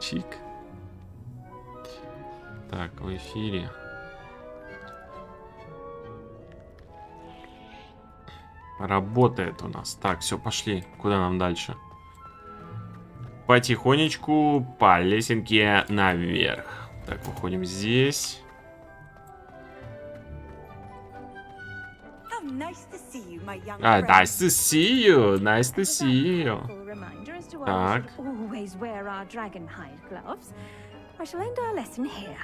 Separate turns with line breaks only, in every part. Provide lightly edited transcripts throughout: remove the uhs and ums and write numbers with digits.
Чик. Так, в эфире. Работает у нас. Так, все, пошли. Куда нам дальше? Потихонечку по лесенке наверх. Так, выходим здесь.
Nice to see you, my young
Nice to see you. Nice to see you. Так.
Always wear our dragon-hide gloves. I shall end our lesson here.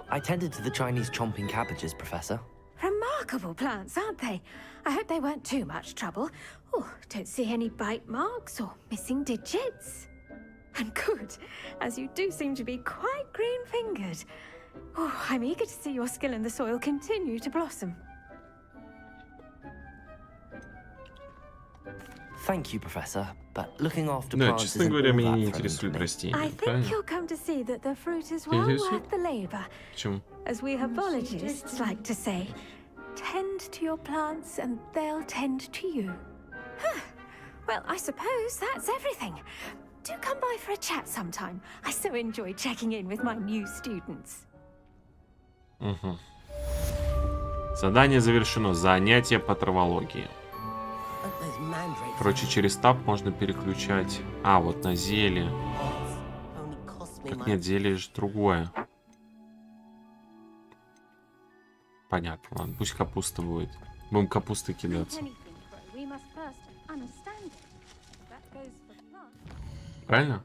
I tended to the Chinese chomping cabbages, Professor.
Remarkable plants, aren't they? I hope they weren't too much trouble. Oh, don't see any bite marks or missing digits. And good, as you do seem to be quite green-fingered. Oh, I'm eager to see your skill in the soil continue to blossom.
Thank you, Professor, but looking after
Да,
plants
честно
isn't
говоря,
all
меня
that
не
friendly to
интересуют
me.
растения.
I think
Правильно?
you'll come to see that the fruit is well
Интересует?
worth the labor.
Почему?
As we herbologists like to say, tend to your plants and they'll tend to you. Huh. Well, I suppose that's everything. Do come by for a chat sometime. I so enjoy checking in with my new students.
Угу. Задание завершено. Занятие по травологии. Короче, через таб можно переключать. А, вот на зелье. Так нет, зелье же другое. Понятно, ладно, пусть капуста будет. Будем капустой кидаться. Правильно?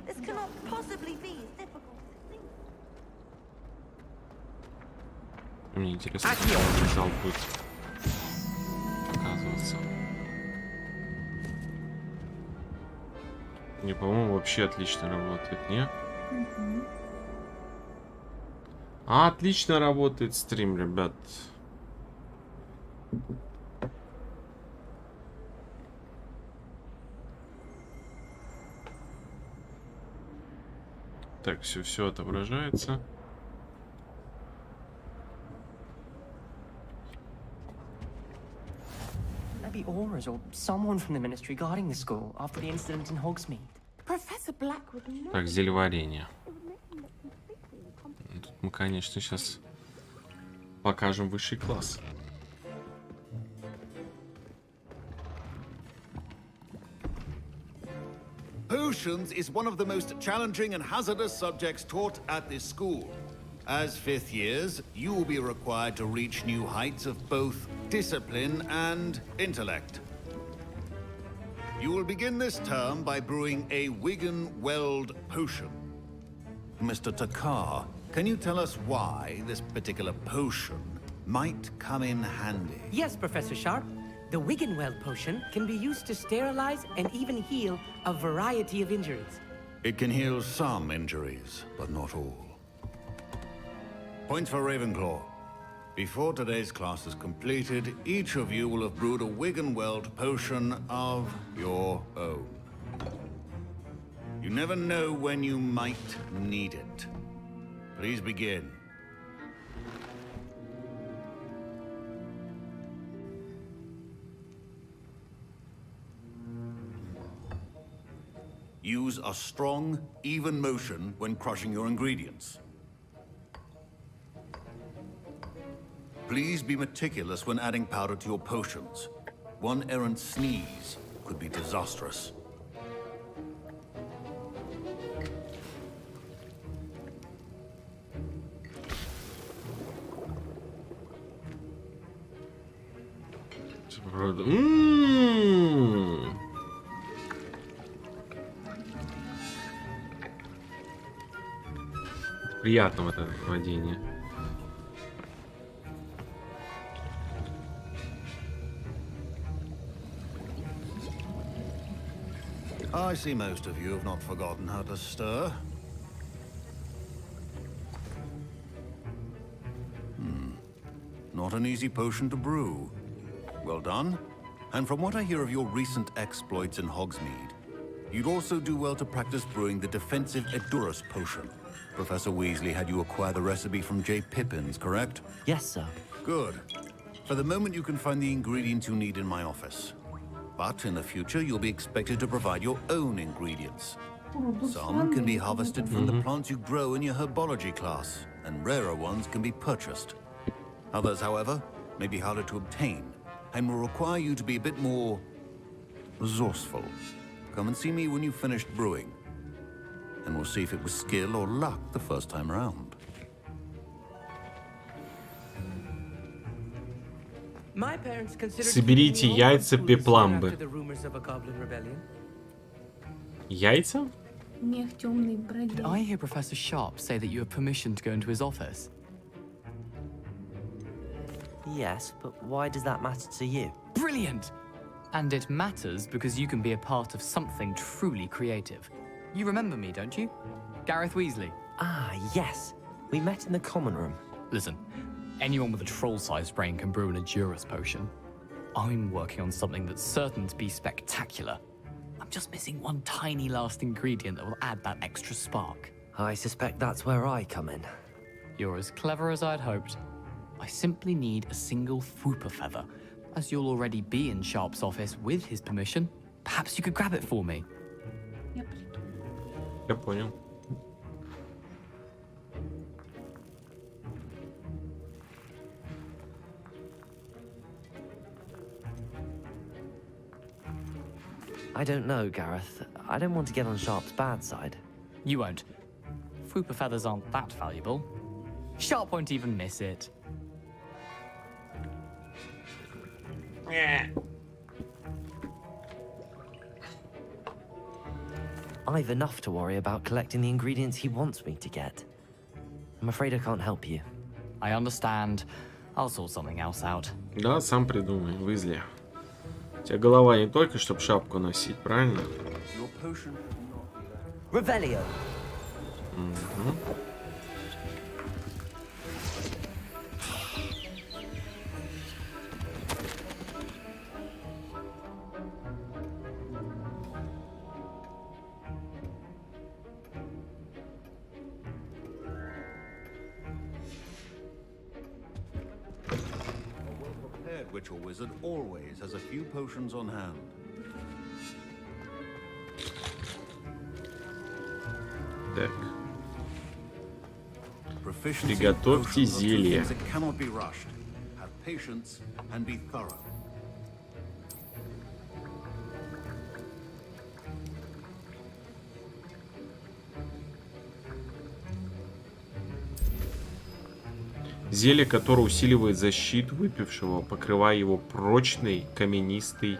This cannot possibly be as difficult as it seems.
Мне интересно, как он зал будет оказываться. Не, по-моему, вообще отлично работает, не? Отлично работает стрим, ребят. Так, все отображается.
Maybe Aura's or someone from the ministry guarding the school after the incident in Hogsmeade.
Professor Blackwood knows.
Так, зельеварение. Тут мы, конечно, сейчас покажем высший класс.
Potions is one of the most challenging and hazardous subjects taught at this school. As fifth years, you will be required to reach new heights of both discipline and intellect. You will begin this term by brewing a Wigan-Weld potion. Mr. Takar, can you tell us why this particular potion might come in handy?
Yes, Professor Sharp. The Wiggenweld potion can be used to sterilize and even heal a variety of injuries.
It can heal some injuries, but not all. Points for Ravenclaw. Before today's class is completed, each of you will have brewed a Wiggenweld potion of your own. You never know when you might need it. Please begin. Use a strong, even motion when crushing your ingredients. Please be meticulous when adding powder to your potions. One errant sneeze could be disastrous.
Приятно вот это владение.
I see most of you have not forgotten how to stir. not an easy potion to brew. Well done. And from what I hear of your recent exploits in Hogsmeade, you'd also do well to practice brewing the defensive Edurus potion. Professor Weasley had you acquire the recipe from J. Pippins, correct?
Yes, sir.
Good. For the moment, you can find the ingredients you need in my office. But in the future, you'll be expected to provide your own ingredients. Some can be harvested from the plants you grow in your herbology class, and rarer ones can be purchased. Others, however, may be harder to obtain, and will require you to be a bit more resourceful. Come and see me when you've finished brewing, and we'll see if it was skill or luck the first time around.
My parents considered
Соберите
keeping me
яйца
homeschooled soon
Пепламбы.
after the rumors of a goblin rebellion.
Яйца?
Мех темный бродяг.
Did I hear Professor Sharp say that you have permission to go into his office?
Yes, but why does that matter to you?
Brilliant! And it matters because you can be a part of something truly creative. You remember me, don't you? Gareth Weasley.
Ah, yes. We met in the common room.
Listen, anyone with a troll-sized brain can brew an Edurus potion. I'm working on something that's certain to be spectacular. I'm just missing one tiny last ingredient that will add that extra spark.
I suspect that's where I come in.
You're as clever as I'd hoped. I simply need a single Fwooper feather. As you'll already be in Sharp's office with his permission, perhaps you could grab it for me.
Я приду.
Я понял.
I don't know, Gareth. I don't want to get on Sharp's bad side.
You won't. Fwooper feathers aren't that valuable. Sharp won't even miss it.
I've enough to worry about collecting the ingredients he wants me to get. I'm afraid I can't help you.
I understand. I'll sort something else out.
Да, сам придумай, Уизли. У тебя голова не только, чтобы шапку носить, правильно?
Revelio.
Witch or wizard always has a few potions on hand.
Так.
Proficiency in
Приготовьте
potions are two
зелье.
things that cannot be rushed. Have patience and be thorough.
Зелье, которое усиливает защиту выпившего, покрывая его прочной каменистой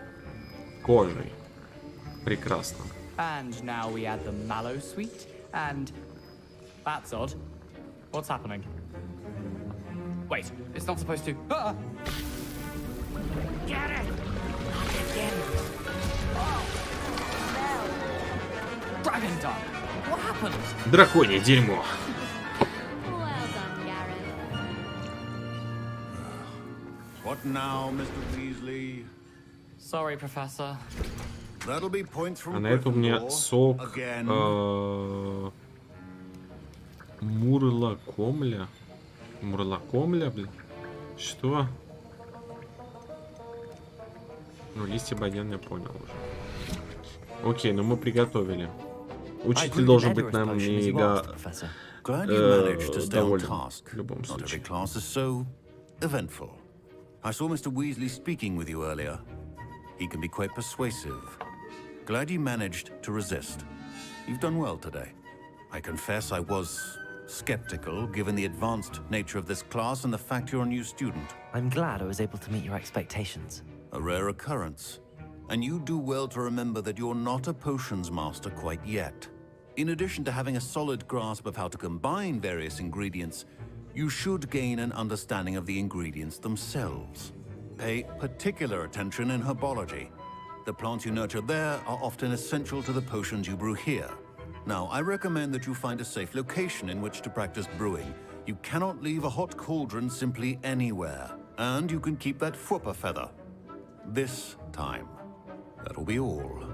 кожей. Прекрасно.
And now we add the mallow sweet, and... That's odd. What's happening? Wait, it's not supposed to... Ah! Get it! Dragon dung! What happened?
Драконье дерьмо.
Well done, Gareth.
What now, Mr. Weasley?
Sorry, Professor.
That'll be points from
А на это у меня
Gryffindor.
сок
Again.
Мурлакомля. Мурлакомля, блин. Что? Ну, листья бадьян я понял уже. Окей, ну мы приготовили. Учитель должен быть нам мега
Glad you managed to stay on
доволен
task.
в любом
Not every
случае.
class is so eventful. I saw Mr. Weasley speaking with you earlier. He can be quite persuasive. Glad you managed to resist. You've done well today. I confess I was skeptical, given the advanced nature of this class and the fact you're a new student.
I'm glad I was able to meet your expectations.
A rare occurrence. And you do well to remember that you're not a potions master quite yet. In addition to having a solid grasp of how to combine various ingredients, you should gain an understanding of the ingredients themselves. Pay particular attention in herbology. The plants you nurture there are often essential to the potions you brew here. Now, I recommend that you find a safe location in which to practice brewing. You cannot leave a hot cauldron simply anywhere. and you can keep that Fwooper feather. This time. That'll be all.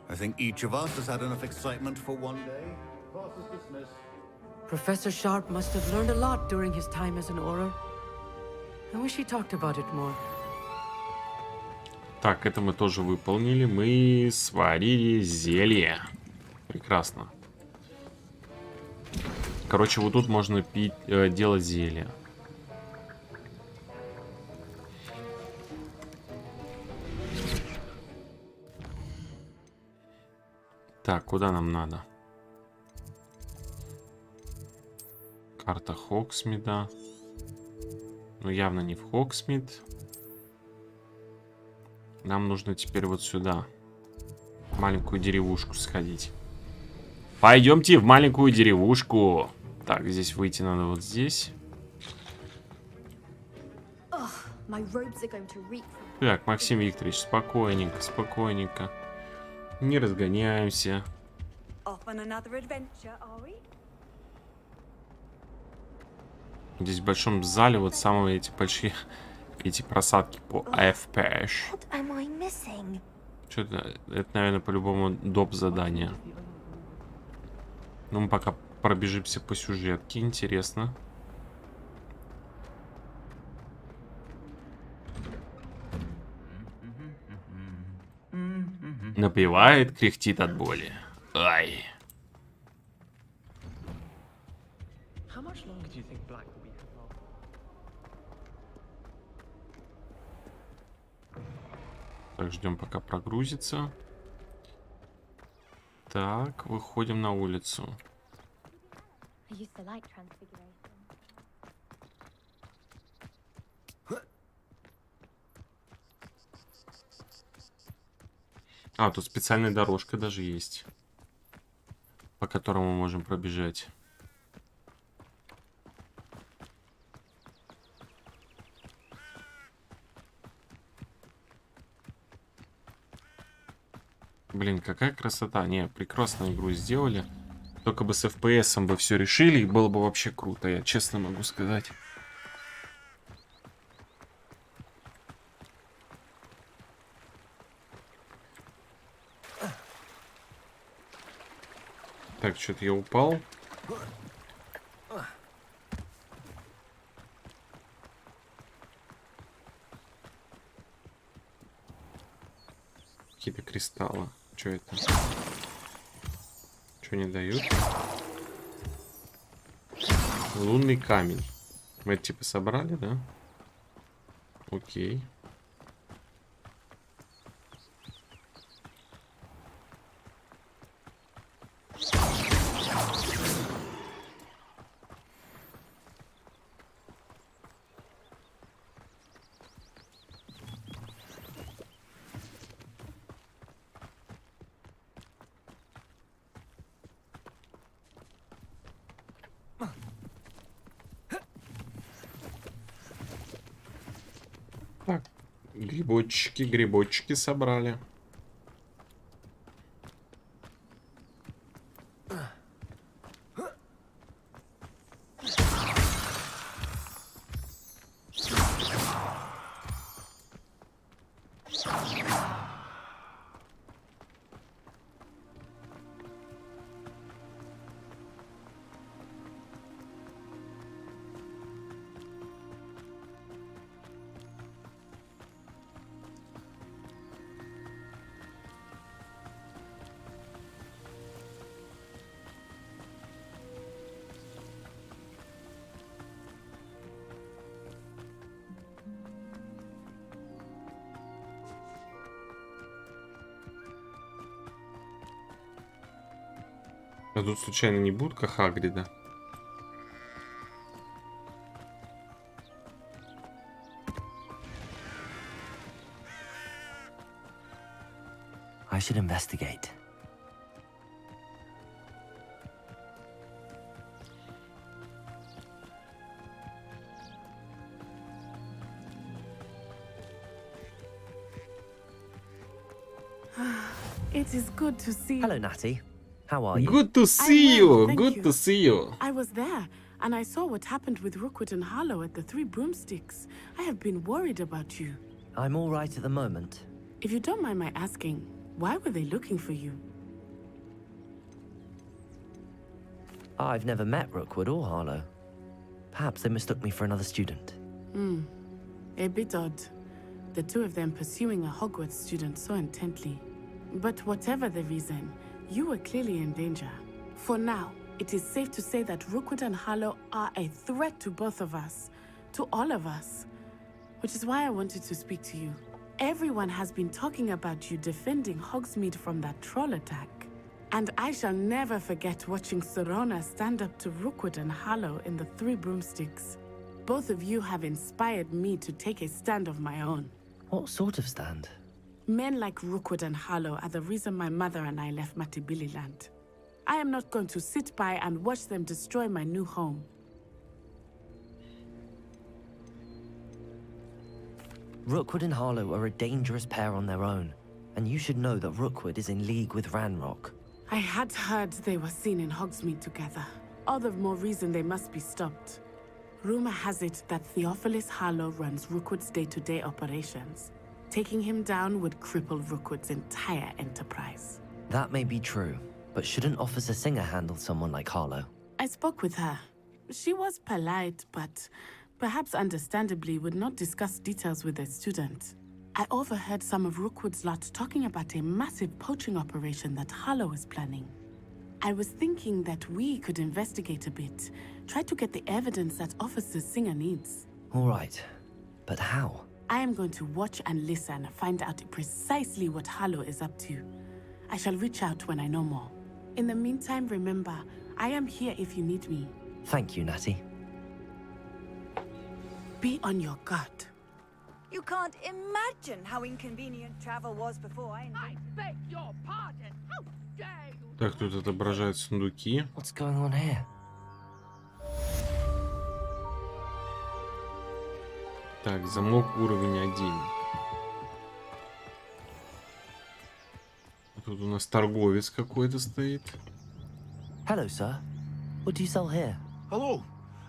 I think each of us has had enough excitement for one day. Class is dismissed.
Professor Sharp must have learned a lot during his time as an Auror. I wish he talked about it more.
Так, это мы тоже выполнили. Мы сварили зелье. Прекрасно. Короче, вот тут можно пить, делать зелье. Так, куда нам надо? Карта Хогсмида. Ну, явно не в Хогсмид. Нам нужно теперь вот сюда. В маленькую деревушку сходить. Пойдемте в маленькую деревушку. Так, здесь выйти надо вот здесь. Так, Максим Викторович, спокойненько, спокойненько. Не разгоняемся. Здесь в большом зале вот самые эти большие эти просадки по FPS. Что-то, это, наверное, по-любому доп. Задание. Ну, мы пока пробежимся по сюжетке, интересно. Напевает, кряхтит от боли. Ай. Так, ждем, пока прогрузится. Так, выходим на улицу. А, тут специальная дорожка даже есть, по которому мы можем пробежать. Блин, какая красота. Не, прекрасную игру сделали. Только бы с FPS бы все решили, и было бы вообще круто, я честно могу сказать. Так, что-то я упал. Какие-то кристаллы. Что это? Что не дают? Лунный камень. Мы это типа собрали, да? Окей. Так, грибочки собрали. А тут случайно не будка Хагрида?
I should investigate.
It is good to see.
Hello, Natty. How are you?
Good to see you.
Thank
Good
you.
to see you.
I was there.
and I saw what happened with Rookwood and Harlow at the Three Broomsticks. I have been worried about you.
I'm all right at the moment.
If you don't mind my asking, why were they looking for you?
I've never met Rookwood or Harlow. Perhaps they mistook me for another student.
A bit odd. The two of them pursuing a Hogwarts student so intently. But whatever the reason, you were clearly in danger. For now, it is safe to say that Rookwood and Harlow are a threat to both of us. To all of us. Which is why I wanted to speak to you. Everyone has been talking about you defending Hogsmeade from that troll attack. And I shall never forget watching Serona stand up to Rookwood and Harlow in the Three Broomsticks. Both of you have inspired me to take a stand of my own.
What sort of stand?
Men like Rookwood and Harlow are the reason my mother and I left Matabeleland. I am not going to sit by and watch them destroy my new home.
Rookwood and Harlow are a dangerous pair on their own, and you should know that Rookwood is in league with Ranrock.
I had heard they were seen in Hogsmeade together. All the more reason they must be stopped. Rumor has it that Theophilus Harlow runs Rookwood's day-to-day operations. Taking him down would cripple Rookwood's entire enterprise.
That may be true, but shouldn't Officer Singer handle someone like Harlow?
I spoke with her. She was polite, but perhaps understandably would not discuss details with a student. I overheard some of Rookwood's lot talking about a massive poaching operation that Harlow is planning. I was thinking that we could investigate a bit, try to get the evidence that Officer Singer needs.
All right, but how?
I am going to watch and listen, find out precisely what Harlow is up to. I shall reach out when I know more. In the meantime, remember, I am here if you need me.
Thank you, Natty.
Be on your guard.
You can't imagine how inconvenient travel was before I
beg your pardon. How dare you?
Так, тут отображают сундуки.
What's going on here?
Так, замок уровень 1. Тут у нас торговец какой-то стоит.
Hello, sir. What do you sell here?
Hello,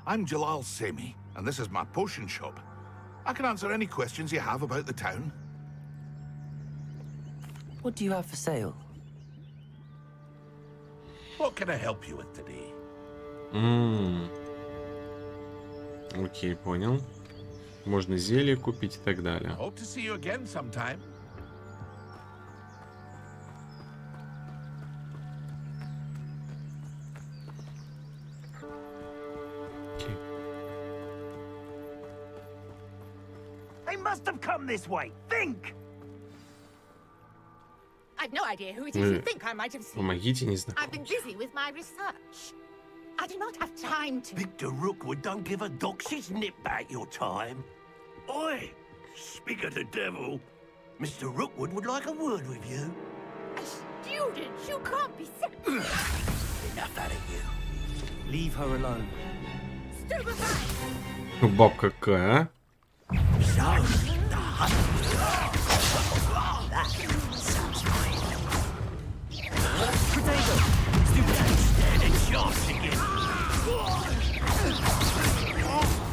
I'm Jalal Semi, and this is my potion shop. I can answer any questions you have about the town.
What do you have for sale?
What can I help you with today?
Окей, понял. Можно зелье купить и так далее.
Hope to see you again sometime.
Окей.
They must have come this way. Think!
I've no idea who it is you think I might have seen.
Помогите, не знаю.
I've been busy with my research. I do not have time to...
Victor Rookwood don't give a doxy's nip back your time. Oi! Speak of the devil. Mr. Rookwood would like a word with you.
A student? You can't be serious.
Enough out of you.
Leave her alone.
Stupefy!
Баб какая, а?
So, the hunt. That sounds fine. Potato! Stupid stand a chance again.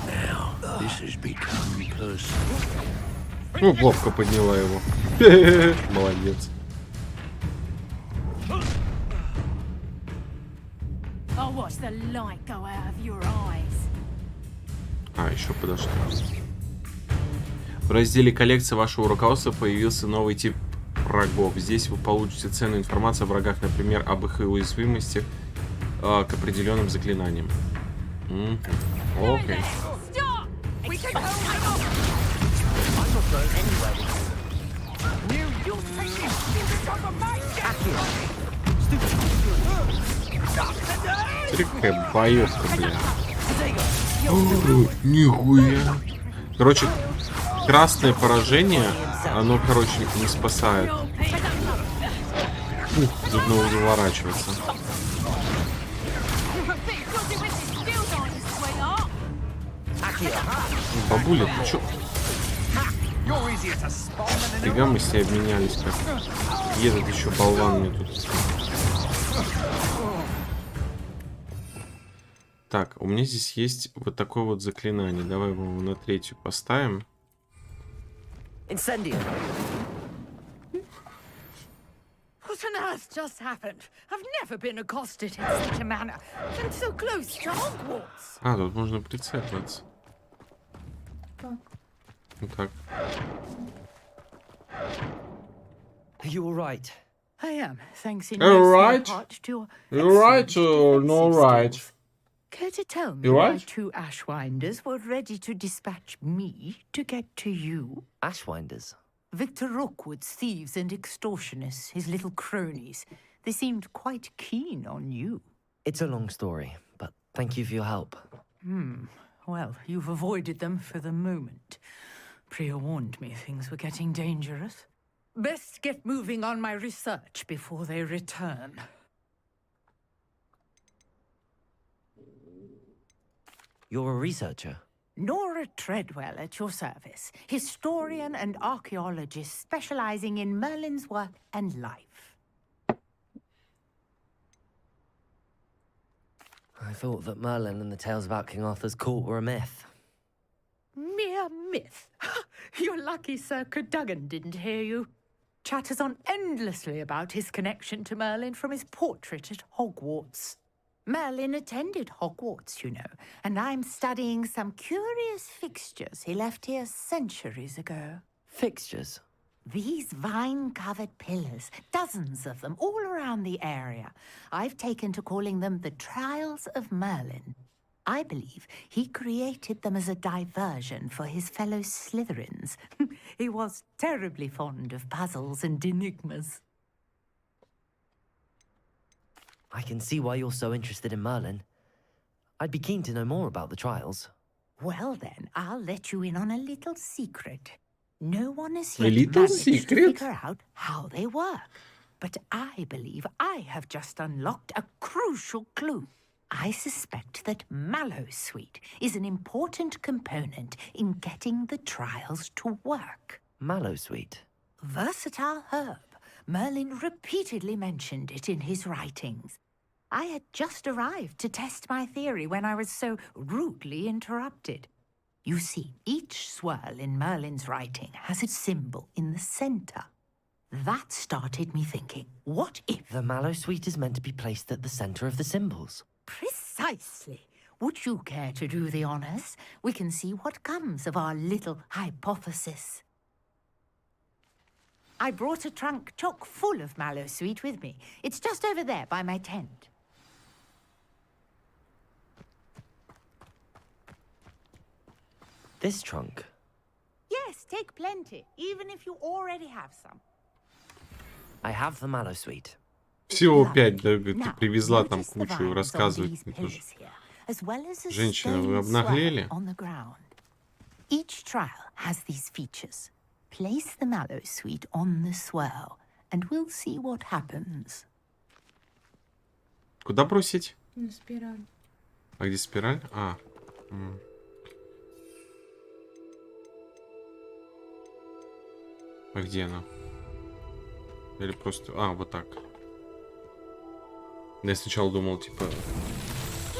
Now, this has become personal.
Ну, Бобка подняла его. Молодец.
I'll watch the light go out of your eyes.
А, еще подошли. В разделе «Коллекция» вашего руководства появился новый тип врагов. Здесь вы получите ценную информацию о врагах, например, об их уязвимости к определенным заклинаниям. Окей.
Stop! We can go
I'm not going anywhere with
You take this stupid job of my
Смотри, какая боевка, бля. Нихуя. Короче, красное поражение, оно, короче, не спасает. Нужно заворачиваться. Бабуля, ты чё? Фига мы все обменялись как. Едет еще болван мне тут. Так, у меня здесь есть вот такое вот заклинание. Давай его на 3-ю поставим.
Incendio.
What on earth just happened? I've never been accosted in such a manner, and so close to Hogwarts.
А, тут можно прицепиться.
Как?
Вот так.
Are you all right?
I am, thanks in
All
no small
right.
part to your
You right or
excellent
no
defensive
right?
skills. Care to tell me
You
why
right?
2 Ashwinders were ready to dispatch me to get to you?
Ashwinders.
Victor Rookwood's thieves and extortionists, his little cronies. They seemed quite keen on you.
It's a long story, but thank you for your help.
Well, you've avoided them for the moment. Priya warned me things were getting dangerous. Best get moving on my research before they return.
You're a researcher?
Nora Treadwell at your service, historian and archaeologist specializing in Merlin's work and life.
I thought that Merlin and the tales about King Arthur's court were a myth.
Mere myth. You're lucky Sir Cadogan didn't hear you. Chatters on endlessly about his connection to Merlin from his portrait at Hogwarts. Merlin attended Hogwarts, you know, and I'm studying some curious fixtures he left here centuries ago.
Fixtures?
These vine-covered pillars, dozens of them, all around the area. I've taken to calling them the Trials of Merlin. I believe he created them as a diversion for his fellow Slytherins. He was terribly fond of puzzles and enigmas.
I can see why you're so interested in Merlin. I'd be keen to know more about the trials.
Well then, I'll let you in on a little secret. No one has
A
yet
little
managed to
secret?
figure out how they work. But I believe I have just unlocked a crucial clue. I suspect that Mallowsweet is an important component in getting the trials to work.
Mallowsweet?
Versatile herb. Merlin repeatedly mentioned it in his writings. I had just arrived to test my theory when I was so rudely interrupted. You see, each swirl in Merlin's writing has its symbol in the center. That started me thinking, what if...
The Mallowsweet is meant to be placed at the center of the symbols.
Precisely. Would you care to do the honors? We can see what comes of our little hypothesis. I brought a trunk chock full of Mallowsweet with me. It's just over there by my tent.
This trunk?
Yes, take plenty, even if you already have some.
I have the Mallowsweet.
Всего 5, да, ты привезла там кучу, рассказывать мне тоже. Женщина, вы обнаглели?
Each trial has these features. Place the Mallowsweet on the swirl, and we'll see what happens.
Куда бросить?
На спираль.
А где спираль? А. А где она? Или просто... А, вот так. Я сначала думал, типа...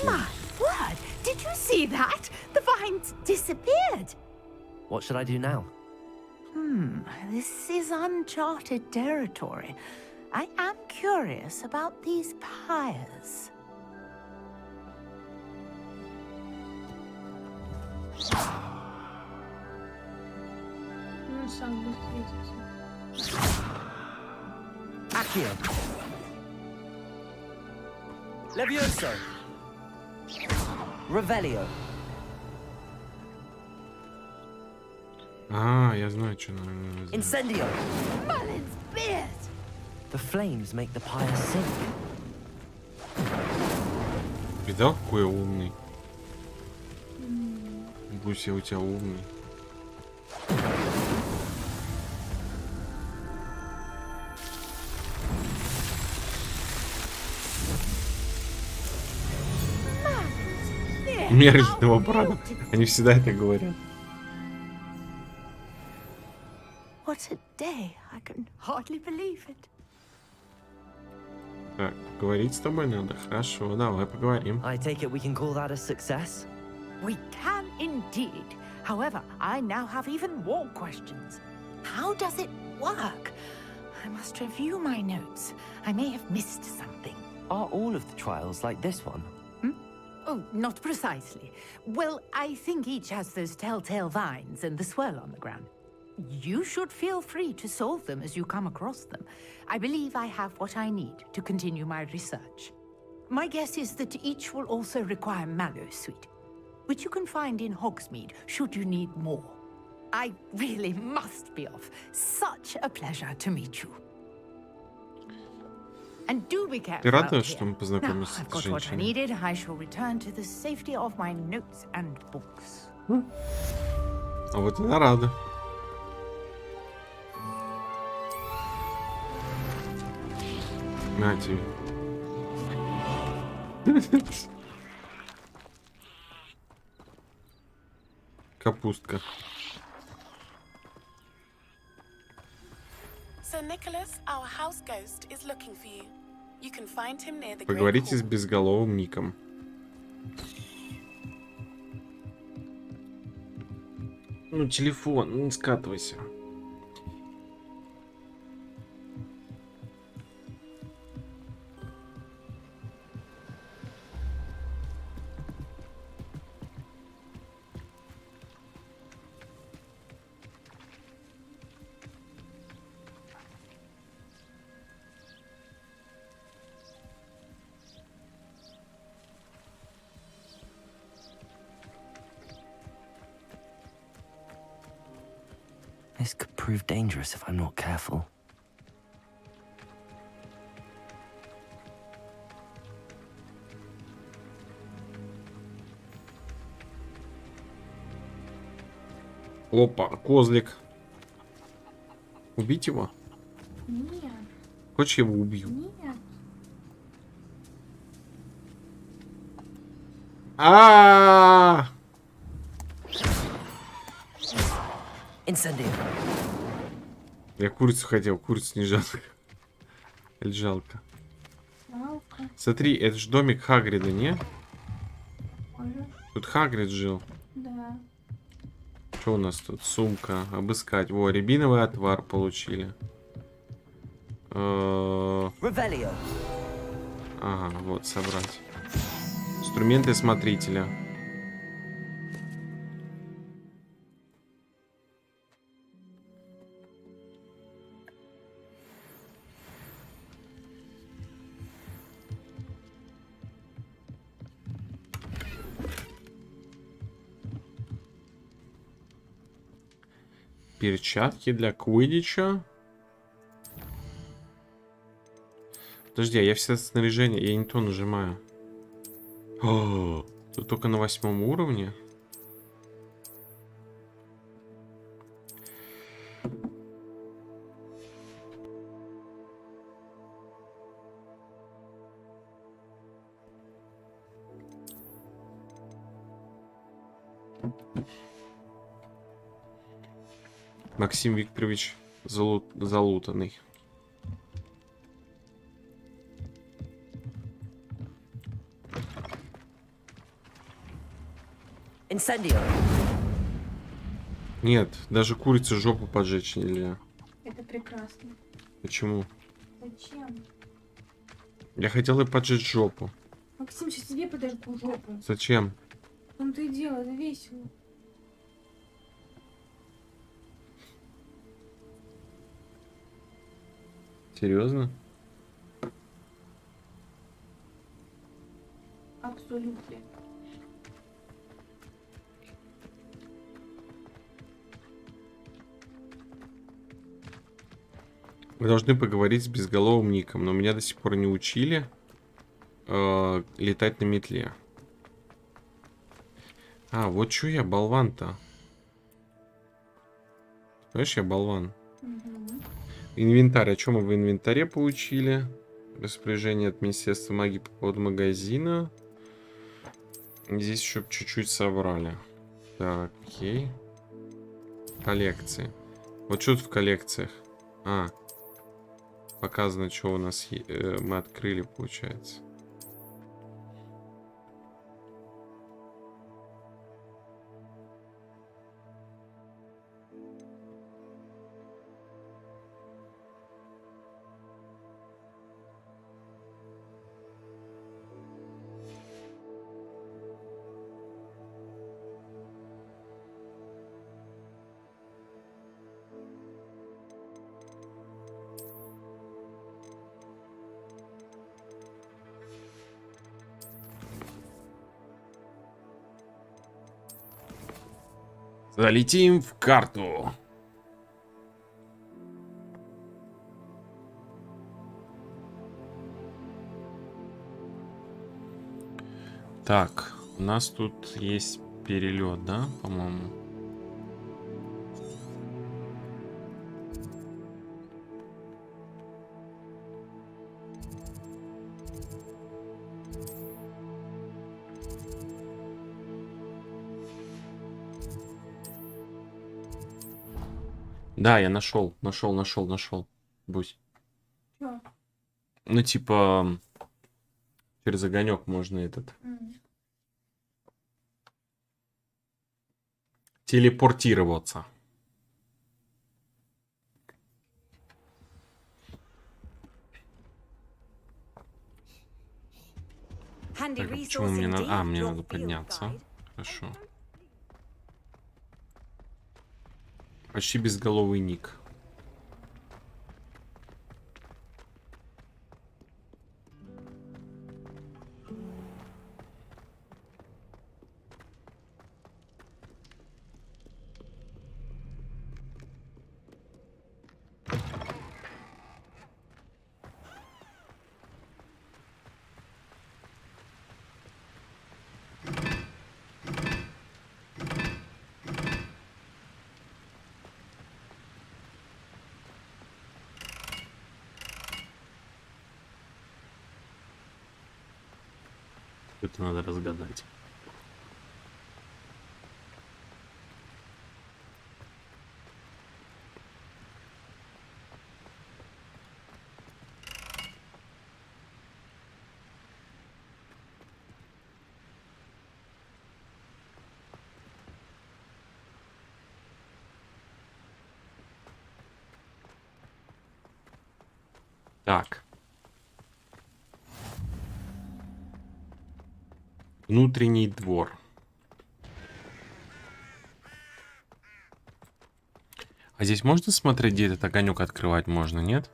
My word! Did you see that? The vines disappeared.
What should I do now?
This is uncharted territory. I am curious about these pyres.
Ну, сам быстрее.
Accio. Levioso. Revelio.
А, я знаю, что надо.
Incendio.
Merlin's beard!
The flames make the pyre sink.
Видал, какой я умный? Будь я у тебя умный. Мерлиного брата. Они всегда это говорят.
What a day! I can hardly believe it.
Так, говорить с тобой надо. Хорошо, давай поговорим.
I take it we can call that a success?
We can indeed. However, I now have even more questions. How does it work? I must review my notes. I may have missed something.
Are all of the trials like this one?
Oh, not precisely. Well, I think each has those telltale vines and the swirl on the ground. You should feel free to solve them as you come across them. I believe I have what I need to continue my research. My guess is that each will also require Mallowsweet, which you can find in Hogsmeade should you need more. I really must be off. Such a pleasure to meet you. And do be careful.
Ты рада,
out
что
here.
мы познакомились с
Now I've
этой
got what I
женщиной?
needed. I shall return to the safety of my notes and books.
А вот она рада. На тебе. Капустка.
Sir Nicholas, our house ghost, is looking for you. You can find him near the
Поговорите с безголовым Ником. Ну, телефон, не скатывайся.
This could prove dangerous if I'm not careful.
Опа, козлик. Убить его?
Нет,
Хочешь, я его убью?
нет.
А!
Incendio.
Я курицу хотел, курицу не жалко. Или жалко.
Жалко.
Смотри, это же домик Хагрида, не?
Может,
Тут Хагрид жил.
да.
Что у нас тут? Сумка. Обыскать. Во, рябиновый отвар получили.
Revelio.
Ага, вот, собрать. Инструменты смотрителя. Перчатки для квиддича. Подожди, а я все снаряжение, я не то нажимаю. О, тут только на 8 уровне. Максим Викторович залутанный.
Incendio.
Нет, даже курице жопу поджечь нельзя.
Это прекрасно.
Почему?
Зачем?
Я хотел ей поджечь жопу.
Максим, сейчас тебе подожгу жопу.
Зачем?
В том-то и дело, это весело.
Серьезно?
Абсолютно.
Вы должны поговорить с безголовым Ником, но меня до сих пор не учили летать на метле. А, вот что я, болван-то. Знаешь, я болван. Инвентарь. О чем мы в инвентаре получили? Распоряжение от Министерства магии по поводу магазина. Здесь еще чуть-чуть собрали. Так, окей. Коллекции. Вот что тут в коллекциях? А. показано, что у нас мы открыли, получается. Залетим в карту. Так, у нас тут есть перелет, да, по-моему? Да, я нашел. Бусь.
Чё?
Ну, типа, через огонек можно этот телепортироваться. Так, а почему мне надо... А, мне надо подняться. Хорошо. Почти безголовый ник. Это надо разгадать. Так. Внутренний двор. А здесь можно смотреть, где этот огонек открывать можно, нет?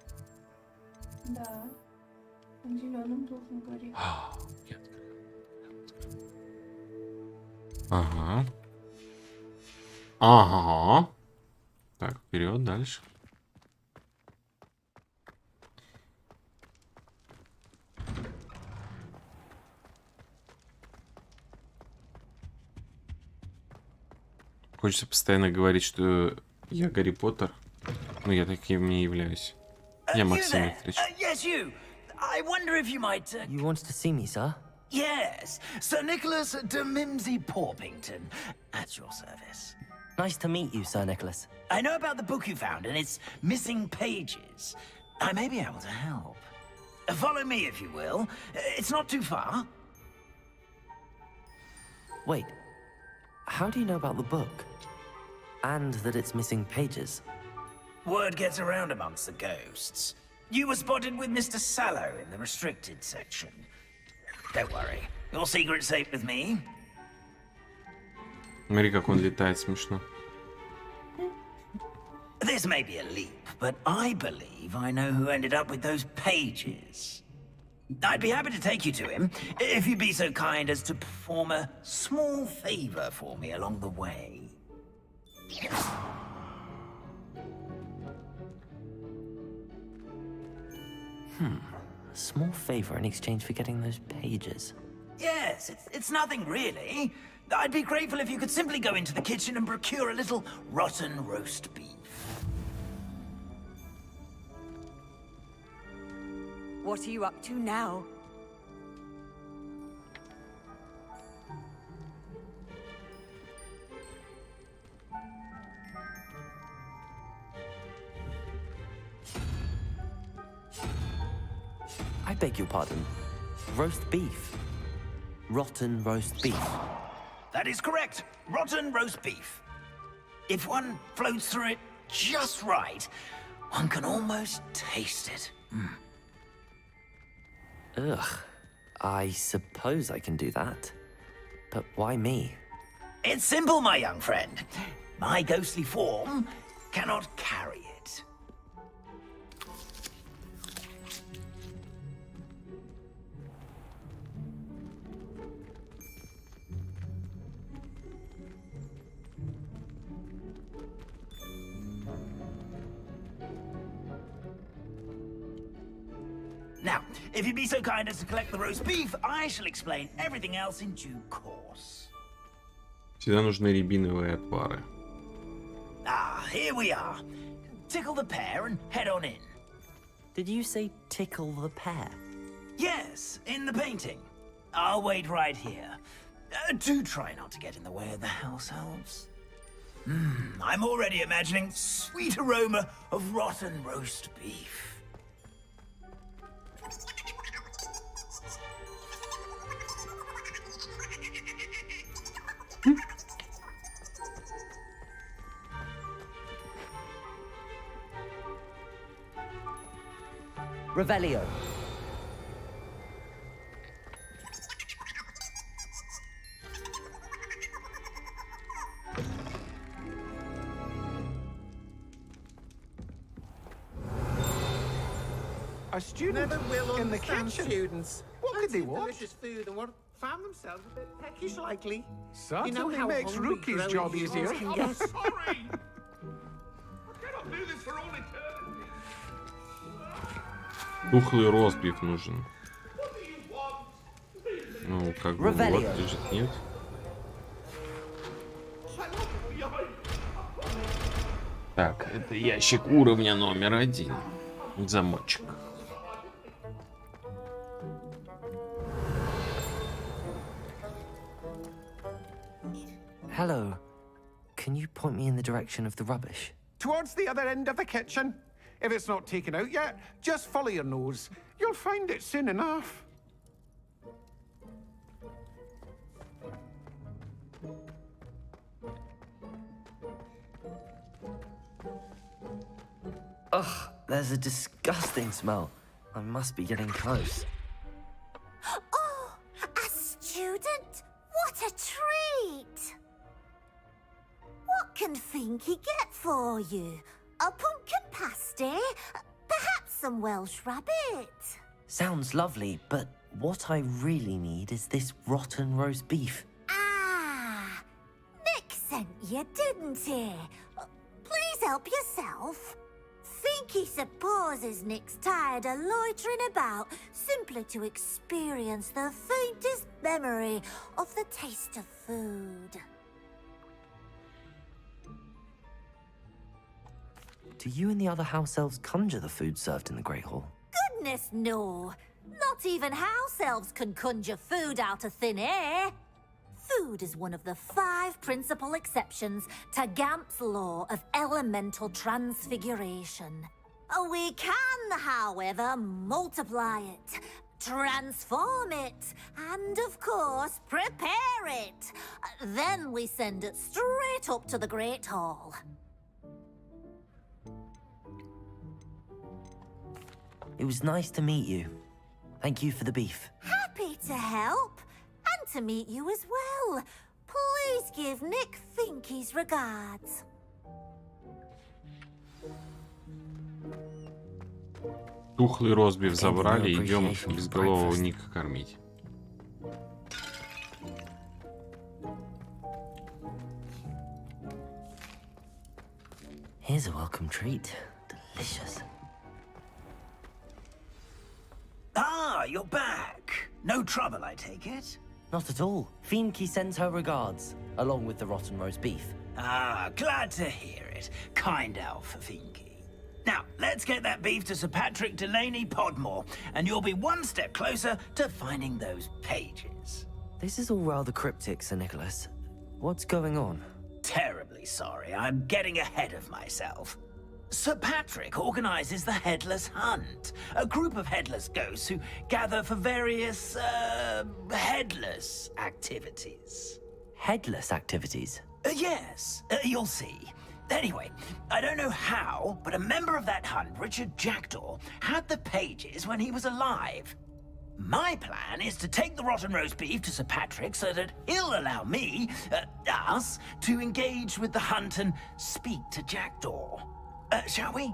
Да. Он зеленым должен гореть.
Нет. Ага. Ага. Так, вперед, дальше. Хочется постоянно говорить, что я Гарри Поттер. Ну, я таким не являюсь. Я Максим Викторович.
Yes, you. I wonder if you might...
You want to see me, sir?
Yes, Sir Nicholas de Mimsy Porpington, at your service.
Nice to meet you, Sir Nicholas.
I know about the book you found and its missing pages. I may be able to help. Follow me, if you will. It's not too far.
Wait, how do you know about the book? And that it's missing pages?
Word gets around amongst the ghosts. You were spotted with Mr. Sallow in the restricted section. Don't worry, your secret's safe with me.
Смотри, как он летает смешно.
This may be a leap, but I believe I know who ended up with those pages. I'd be happy to take you to him, if you'd be so kind as to perform a small favor for me along the way.
A small favor in exchange for getting those pages.
Yes, it's nothing really. I'd be grateful if you could simply go into the kitchen and procure a little rotten roast beef.
What are you up to now?
beg your pardon. Roast beef. Rotten roast beef.
That is correct. Rotten roast beef. If one floats through it just right, one can almost taste it.
Ugh. I suppose I can do that. But why me?
It's simple, my young friend. My ghostly form cannot carry it. Now, if you'd be so kind as to collect the roast beef, I shall explain everything else in due course.
Всегда нужны рябиновые отвары.
Ah, here we are. Tickle the pear and head on in.
Did you say tickle the pear?
Yes, in the painting. I'll wait right here. Do try not to get in the way of the house elves. I'm already imagining sweet aroma of rotten roast beef.
Revelio.
A student in the kitchen. Students. What could they want? Delicious food and found themselves a bit peckish, likely.
Certainly makes Rookie's job easier.
I'm
sorry. I cannot do this for all eternity.
Тухлый ростбиф нужен. Ну, как бы вот, лежит, нет. Так, это ящик уровня номер 1. Замочек.
Hello. Can you point me in the direction of the rubbish?
Towards the other end of the kitchen. If it's not taken out yet, just follow your nose. You'll find it soon enough.
Ugh, there's a disgusting smell. I must be getting close.
Oh, a student? What a treat! What can Finky get for you? A pumpkin pasty? Perhaps some Welsh rabbit?
Sounds lovely, but what I really need is this rotten roast beef.
Ah, Nick sent you, didn't he? Please help yourself. Finky supposes Nick's tired of loitering about simply to experience the faintest memory of the taste of food.
Do you and the other house elves conjure the food served in the Great Hall?
Goodness, no. Not even house elves can conjure food out of thin air. Food is one of the 5 principal exceptions to Gamp's law of elemental transfiguration. We can, however, multiply it, transform it, and, of course, prepare it. Then we send it straight up to the Great Hall.
It was nice to meet you. Thank you for the beef.
Happy to help. And to meet you as well. Please give Nick Finky's regards.
Тухлый ростбиф забрали, идем безголового Ника кормить.
Here's a welcome treat. Delicious.
Ah, you're back. No trouble, I take it?
Not at all. Finky sends her regards, along with the rotten roast beef.
Ah, glad to hear it. Kind elf for Finky. Now, let's get that beef to Sir Patrick Delaney Podmore, and you'll be one step closer to finding those pages.
This is all rather cryptic, Sir Nicholas. What's going on?
Terribly sorry. I'm getting ahead of myself. Sir Patrick organizes the Headless Hunt, a group of headless ghosts who gather for various, headless activities.
Headless activities?
Yes, you'll see. Anyway, I don't know how, but a member of that hunt, Richard Jackdaw, had the pages when he was alive. My plan is to take the rotten roast beef to Sir Patrick so that he'll allow me, us, to engage with the hunt and speak to Jackdaw. Shall we?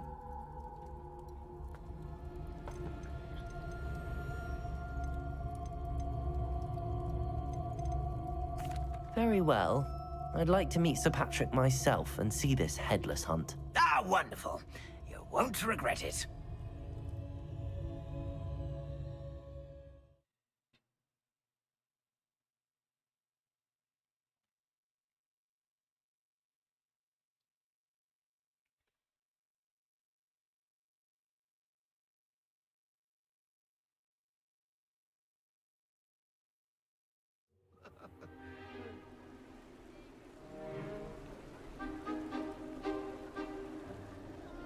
Very well. I'd like to meet Sir Patrick myself and see this headless hunt.
Ah, wonderful. You won't regret it.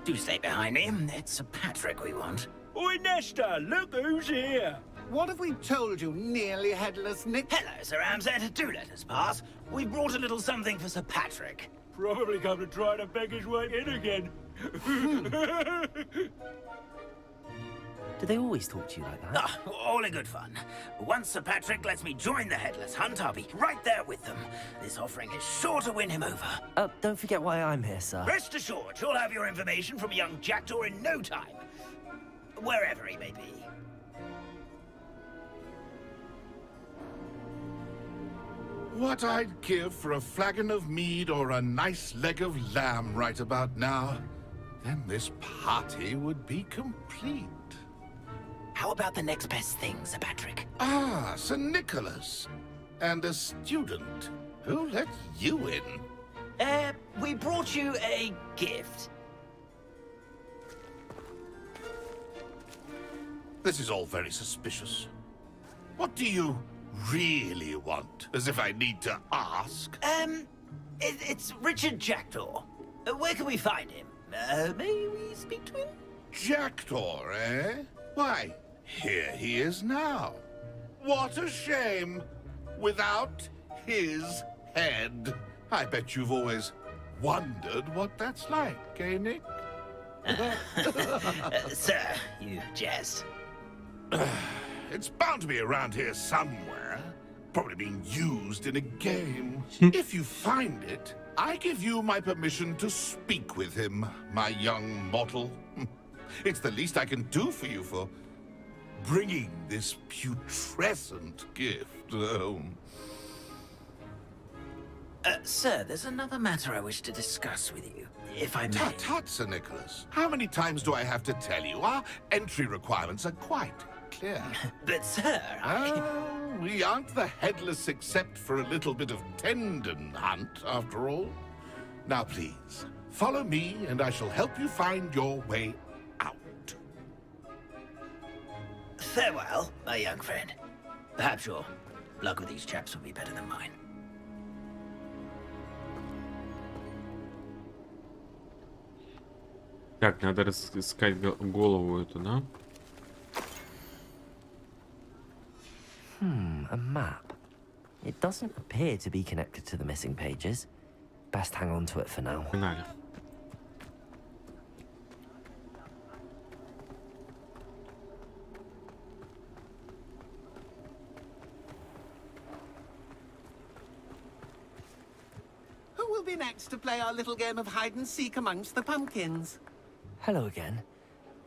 Do stay behind me. It's Sir Patrick we want.
Oi, Nesta, look who's here. What have we told you, nearly headless Nick?
Hello, Sir Ramsay. Do let us pass. We brought a little something for Sir Patrick.
Probably come to try to beg his way in again.
Do they always talk to you like that?
Ah, all in good fun. Once Sir Patrick lets me join the Headless Hunt, I'll be right there with them. This offering is sure to win him over.
Don't forget why I'm here, sir.
Rest assured, you'll have your information from young Jackdaw in no time. Wherever he may be.
What I'd give for a flagon of mead or a nice leg of lamb right about now. Then this party would be complete.
How about the next best thing, Sir Patrick?
Ah, Sir Nicholas. And a student. Who let you in?
We brought you a gift.
This is all very suspicious. What do you really want? As if I need to ask.
It's Richard Jackdaw. Where can we find him? May we speak to him?
Jackdaw, eh? Why, here he is now. What a shame. Without his head. I bet you've always wondered what that's like, eh, Nick?
Sir, you jest.
It's bound to be around here somewhere. Probably being used in a game. If you find it, I give you my permission to speak with him, my young mortal. It's the least I can do for you for bringing this putrescent gift home.
Sir, there's another matter I wish to discuss with you, if I may.
Tut, tut, Sir Nicholas. How many times do I have to tell you? Our entry requirements are quite clear.
But, sir,
we aren't the headless except for a little bit of tendon hunt, after all. Now, please, follow me, and I shall help you find your way out.
Farewell, my young friend. Perhaps your luck with these chaps will be better than mine.
Так, надо искать голову эту, да?
A map. It doesn't appear to be connected to the missing pages. Best hang on to it for now.
Погнали.
Who will be next to play our little game of hide and seek amongst the pumpkins?
Hello again.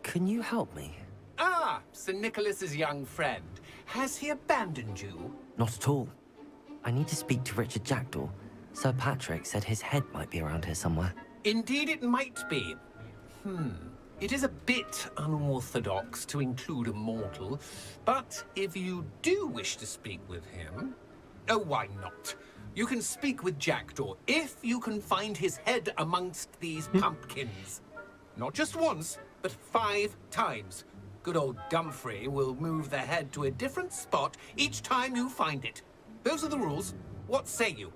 Can you help me?
Ah, Sir Nicholas's young friend. Has he abandoned you?
Not at all. I need to speak to Richard Jackdaw. Sir Patrick said his head might be around here somewhere.
Indeed it might be. It is a bit unorthodox to include a mortal, but if you do wish to speak with him... Oh, why not? You can speak with Jackdaw if you can find his head amongst these pumpkins. Not just once, but 5 times. Good old Dumfrey will move the head to a different spot each time you find it. Those are the rules. What say you?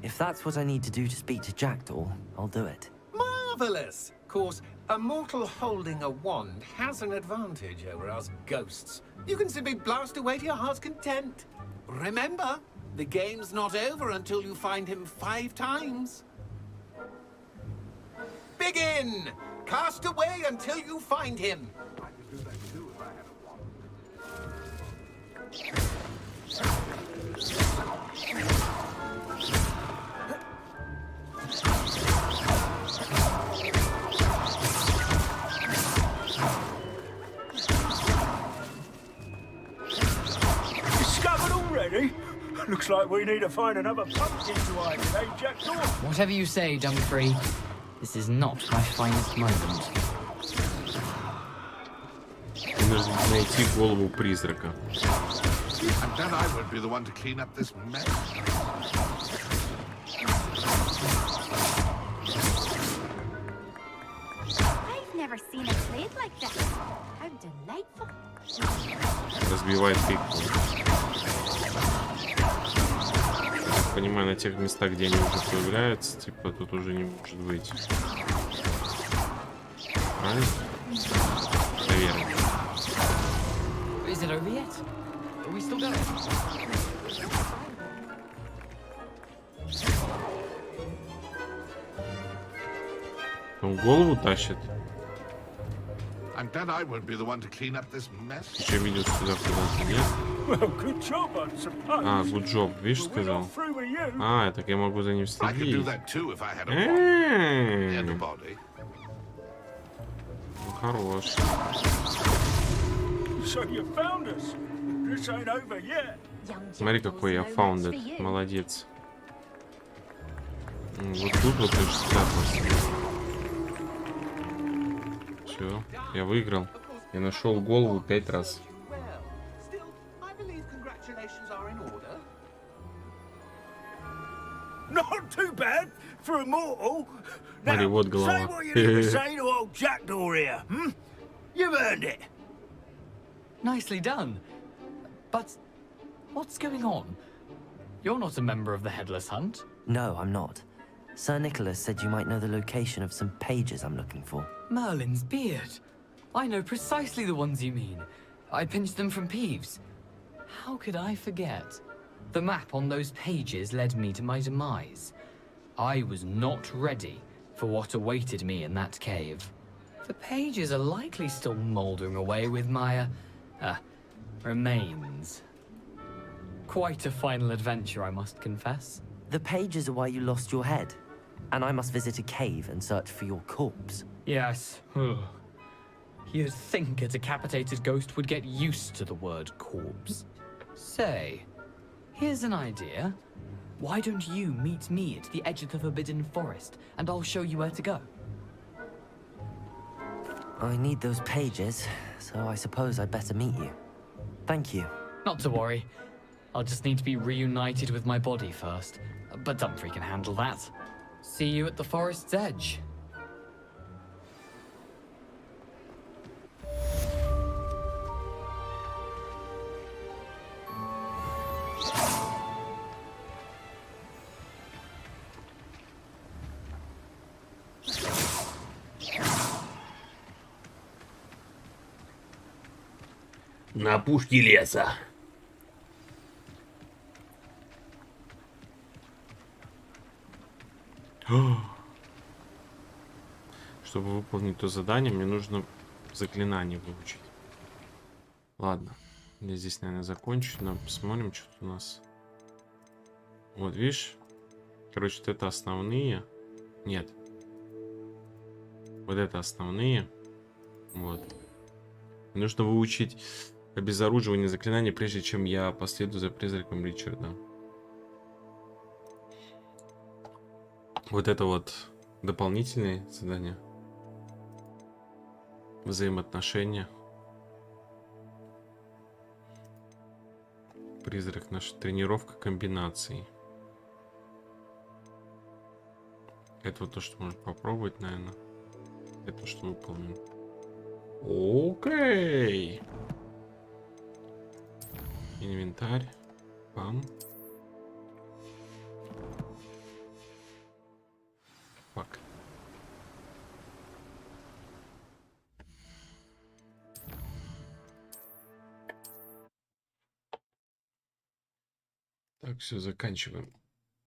If that's what I need to do to speak to Jackdaw, I'll do it.
Marvelous! Of course, a mortal holding a wand has an advantage over us ghosts. You can simply blast away to your heart's content. Remember, the game's not over until you find him 5 times. Begin! Cast away until you find him.
Discovered already? Looks like we need to find another pumpkin to hide in, eh, Jackdaw?
Whatever you say, Dumfrey. This is not my finest moment.
Нужно найти голову призрака.
And then I won't be the one to clean up this mess.
I've never seen it played like this. How delightful.
Разбивает фигу. Я понимаю, на тех местах, где они уже появляются, типа тут уже не может быть. Правильно? Наверное.
Is it over yet? Are we still going?
Он голову тащит.
And then I won't be the one to clean up this mess.
Еще видел сюда куда-то, нет? А, good job, видишь, сказал. А, так я могу за ним следить. Ну, хорош. Смотри, какой я found it. Молодец. Вот тут вот уже спрятался. Все, я выиграл. Я нашел голову 5 раз.
Not too bad for a mortal.
Смотри, вот голова.
Say what you need to say to old Jackdaw here, hmm? You've earned it.
Nicely done. But what's going on? You're not a member of the Headless Hunt.
No, I'm not. Sir Nicholas said you might know the location of some pages I'm looking for.
Merlin's beard. I know precisely the ones you mean. I pinched them from Peeves. How could I forget? The map on those pages led me to my demise. I was not ready for what awaited me in that cave. The pages are likely still mouldering away with my, remains. Quite a final adventure, I must confess.
The pages are why you lost your head, and I must visit a cave and search for your corpse.
Yes. You'd think a decapitated ghost would get used to the word corpse. Say, here's an idea. Why don't you meet me at the edge of the Forbidden Forest, and I'll show you where to go?
I need those pages, so I suppose I'd better meet you. Thank you.
Not to worry. I'll just need to be reunited with my body first. But Dumfrey can handle that. See you at the forest's edge.
На опушке леса. Чтобы выполнить то задание, мне нужно заклинание выучить. Ладно, я здесь, наверное, закончу. Но посмотрим, что тут у нас. Вот, видишь? Короче, вот это основные. Нет. Вот это основные. Вот. Мне нужно выучить обезоруживание заклинания, прежде чем я последую за призраком Ричарда. Вот это вот дополнительные задания. Взаимоотношения. Призрак наша тренировка комбинаций. Это вот то, что можно попробовать, наверное. Это то, что выполним. Окей. Инвентарь. Пам. Фак. Так, все, заканчиваем.